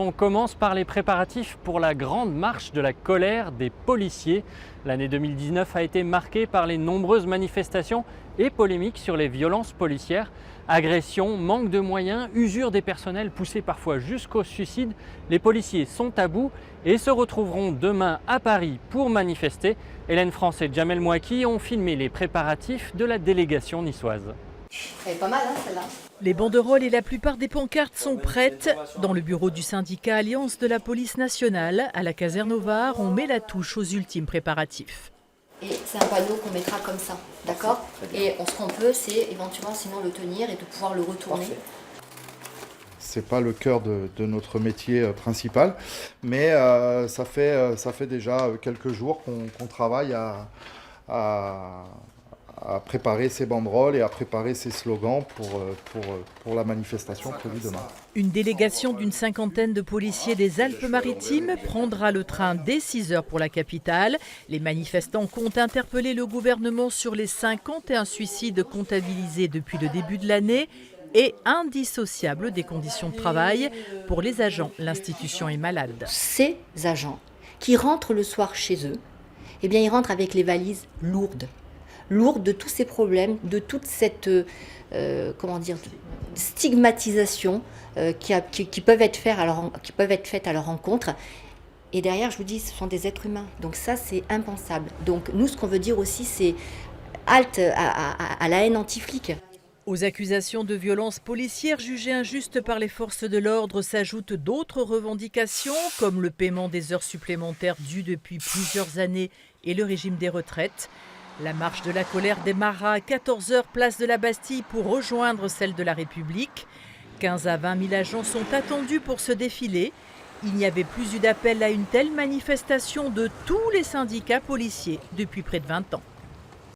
on commence par les préparatifs pour la grande marche de la colère des policiers. L'année 2019 a été marquée par les nombreuses manifestations et polémiques sur les violences policières. Agressions, manque de moyens, usure des personnels poussés parfois jusqu'au suicide. Les policiers sont à bout et se retrouveront demain à Paris pour manifester. Hélène France et Jamel Mouaki ont filmé les préparatifs de la délégation niçoise. Elle est pas mal, hein, celle-là. Les banderoles et la plupart des pancartes sont prêtes. Dans le bureau du syndicat Alliance de la police nationale, à la caserne au Var, on met la touche aux ultimes préparatifs. Et c'est un panneau qu'on mettra comme ça, d'accord? Et ce qu'on peut, c'est éventuellement sinon le tenir et de pouvoir le retourner. C'est pas le cœur de notre métier principal, mais ça fait déjà quelques jours qu'on travaille à préparer ces banderoles et à préparer ces slogans pour la manifestation prévue demain. Une délégation d'une cinquantaine de policiers des Alpes-Maritimes prendra le train dès 6 h pour la capitale. Les manifestants comptent interpeller le gouvernement sur les 51 suicides comptabilisés depuis le début de l'année et indissociables des conditions de travail. Pour les agents, l'institution est malade. Ces agents qui rentrent le soir chez eux, eh bien ils rentrent avec les valises lourdes de tous ces problèmes, de toute cette stigmatisation qui peuvent être faites à leur encontre. Et derrière, je vous dis, ce sont des êtres humains. Donc ça, c'est impensable. Donc nous, ce qu'on veut dire aussi, c'est halte à la haine anti-flic. Aux accusations de violences policières jugées injustes par les forces de l'ordre s'ajoutent d'autres revendications, comme le paiement des heures supplémentaires dues depuis plusieurs années et le régime des retraites. La marche de la colère démarra à 14 h place de la Bastille pour rejoindre celle de la République. 15 à 20 000 agents sont attendus pour ce défilé. Il n'y avait plus eu d'appel à une telle manifestation de tous les syndicats policiers depuis près de 20 ans.